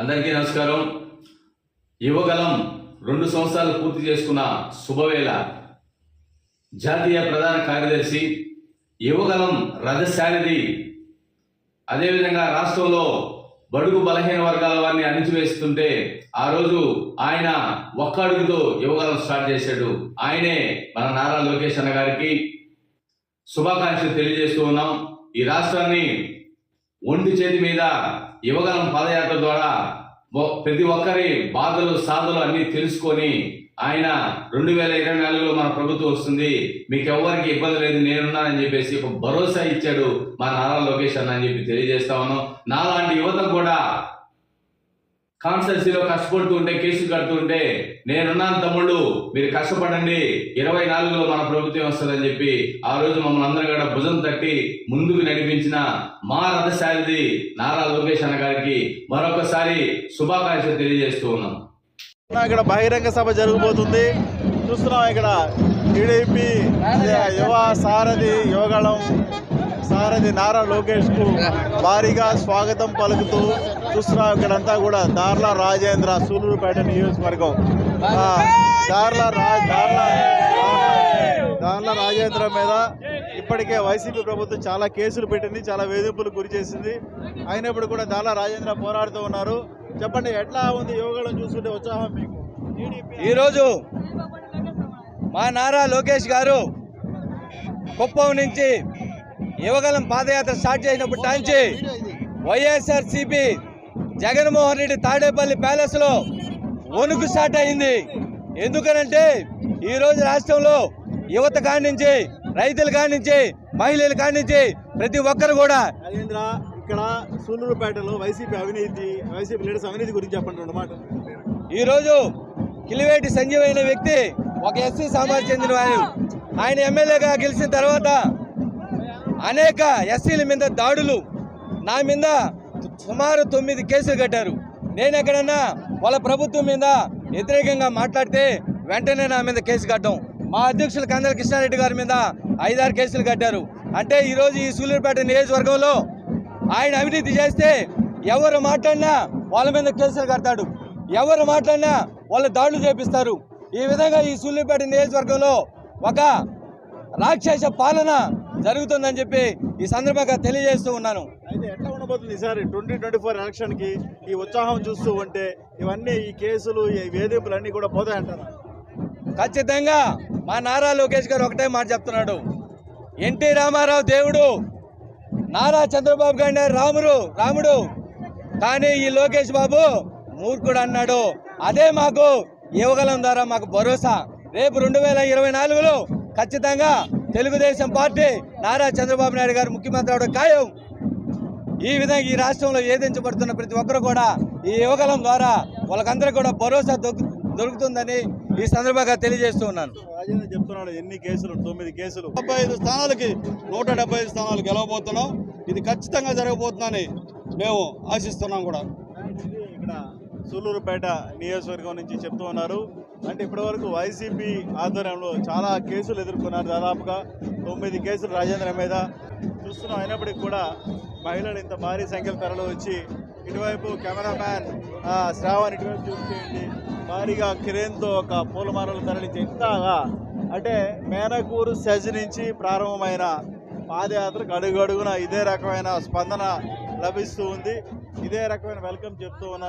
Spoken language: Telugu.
అందరికీ నమస్కారం. యువగలం 2 సంవత్సరాలు పూర్తి చేసుకున్న శుభవేళ జాతీయ ప్రధాన కార్యదర్శి యువగలం రథశారథి అదేవిధంగా రాష్ట్రంలో బడుగు బలహీన వర్గాల వారిని అణిచివేస్తుంటే ఆ రోజు ఆయన ఒక్క అడుగుతో యువగలం స్టార్ట్ చేశాడు. ఆయనే మన నారా లోకేష్ అన్న గారికి శుభాకాంక్షలు తెలియజేస్తూ ఉన్నాం. ఈ రాష్ట్రాన్ని ఒంటి చేతి మీద యువగలం పాదయాత్ర ద్వారా ప్రతి ఒక్కరి బాధలు సాధలు అన్ని తెలుసుకొని ఆయన 2024లో మన ప్రభుత్వం వస్తుంది, మీకు ఎవరికి ఇబ్బంది లేదు, నేనున్నానని చెప్పేసి ఒక భరోసా ఇచ్చాడు మా నారా లోకేష్ అన్న అని చెప్పి తెలియజేస్తా ఉన్నాం. నాలాంటి యువత కూడా కాన్స్టిట్యూన్సీలో కష్టపడుతూ ఉంటే, కేసులు కడుతూ ఉంటే నేనున్నాను తమ్ముళ్ళు, మీరు కష్టపడండి, 24లో మన ప్రభుత్వం వస్తుందని చెప్పి ఆ రోజు మమ్మల్ని అందరూ కూడా భుజం తట్టి ముందుకు నడిపించిన మా రథశారథి నారా లోకేష్ అన్న గారికి మరొకసారి శుభాకాంక్షలు తెలియజేస్తూ ఉన్నాం. ఇక్కడ బహిరంగ సభ జరగబోతుంది. చూస్తున్నాం ఇక్కడ టీడీపీ యువ సారథి యువగళం సారథి నారా లోకేష్ కు భారీగా స్వాగతం పలుకుతూ చూస్తున్నాం. ఇక్కడంతా కూడా దార్ల రాజేంద్ర సూలూరుపేట నియోజకవర్గం దార్ల రాజేంద్ర మీద ఇప్పటికే వైసీపీ ప్రభుత్వం చాలా కేసులు పెట్టింది, చాలా వేధింపులకు గురి చేసింది. అయినప్పుడు కూడా దార్ల రాజేంద్ర పోరాడుతూ ఉన్నారు. చెప్పండి, ఎట్లా ఉంది యువగళం చూస్తుంటే ఉత్సాహం మీకు? ఈరోజు మా నారా లోకేష్ గారు కుప్పం నుంచి యువగలం పాదయాత్ర స్టార్ట్ చేసినప్పటి నుంచి వైఎస్ఆర్సీపీ జగన్మోహన్ రెడ్డి తాడేపల్లి ప్యాలెస్లో వణుకు స్టార్ట్ అయింది. ఎందుకనంటే ఈరోజు రాష్ట్రంలో యువత కాడి నుంచి, రైతుల కాడి నుంచి, మహిళల కాడి నుంచి ప్రతి ఒక్కరు కూడా ఇక్కడ సూలూరుపేటలో వైసీపీ లీడర్స్ అవినీతి గురించి చెప్పండి రెండు మాటలు. ఈరోజు కిలివేటి సంజీవ్ అయిన వ్యక్తి ఒక ఎస్సీ సమాజం చెందిన వారు. ఆయన ఎమ్మెల్యేగా గెలిచిన తర్వాత అనేక ఎస్సీల మీద దాడులు, నా మీద సుమారు 9 కేసులు కట్టారు. నేను ఎక్కడన్నా వాళ్ళ ప్రభుత్వం మీద వ్యతిరేకంగా మాట్లాడితే వెంటనే నా మీద కేసు కట్టడం. మా అధ్యక్షులు కందల కృష్ణారెడ్డి గారి మీద 5-6 కేసులు కట్టారు. అంటే ఈరోజు ఈ సూలూరుపేట నియోజకవర్గంలో ఆయన అవినీతి చేస్తే ఎవరు మాట్లాడినా వాళ్ళ మీద కేసులు కడతాడు, ఎవరు మాట్లాడినా వాళ్ళ దాడులు చేపిస్తారు. ఈ విధంగా ఈ సూలూరుపేట నియోజకవర్గంలో ఒక రాక్షస పాలన జరుగుతుందని చెప్పి ఈ సందర్భంగా తెలియజేస్తూ ఉన్నాను. అయితే ఎట్లా ఉండబోతుంది ఈసారి 2024 ఎలక్షన్కి ఈ ఉత్సాహం చూస్తూ ఉంటే ఇవన్నీ ఈ కేసులు ఈ వేధింపులన్నీ కూడా పోతాయంటారా? ఖచ్చితంగా మా నారా లోకేష్ గారు ఒకటే మాట చెప్తున్నాడు, ఎన్టీ రామారావు దేవుడు, నారా చంద్రబాబు గారి రాముడు, కానీ ఈ లోకేష్ బాబు మూర్ఖుడు అన్నాడు. అదే మాకు యువగలం ద్వారా మాకు భరోసా. రేపు 2024లో ఖచ్చితంగా తెలుగుదేశం పార్టీ నారా చంద్రబాబు నాయుడు గారు ముఖ్యమంత్రి అవడం ఖాయం. ఈ విధంగా ఈ రాష్ట్రంలో ఏదించబడుతున్న ప్రతి ఒక్కరు కూడా ఈ యువగలం ద్వారా వాళ్ళకందరూ కూడా భరోసా దొరుకుతుందని ఈ సందర్భంగా తెలియజేస్తూ ఉన్నాను. రాజేంద్ర చెప్తున్నాడు ఎన్ని కేసులు, 9 కేసులు, 75 స్థానాలకి 175 స్థానాలు గెలవబోతున్నాం. ఇది ఖచ్చితంగా జరగబోతుందని మేము ఆశిస్తున్నాం కూడా. ఇక్కడ సూలూరుపేట నియోజకవర్గం నుంచి చెప్తూ ఉన్నారు. అంటే ఇప్పటివరకు వైసీపీ ఆధ్వర్యంలో చాలా కేసులు ఎదుర్కొన్నారు. దాదాపుగా 9 కేసులు రాజేంద్ర మీద చూస్తున్నాం. అయినప్పటికీ కూడా మహిళలు ఇంత భారీ సంఖ్యలో తరలి వచ్చి ఇటువైపు కెమెరామ్యాన్ శ్రావణ్ ఇటువైపు చూసేయండి, భారీగా కిరేన్తో ఒక పూలమాలలు తరలించి ఇంతగా అంటే మేనకూరు సెజ్ నుంచి ప్రారంభమైన పాదయాత్రకు అడుగడుగున ఇదే రకమైన స్పందన లభిస్తూ ఉంది, ఇదే రకమైన వెల్కమ్ చెప్తూ ఉన్నారు.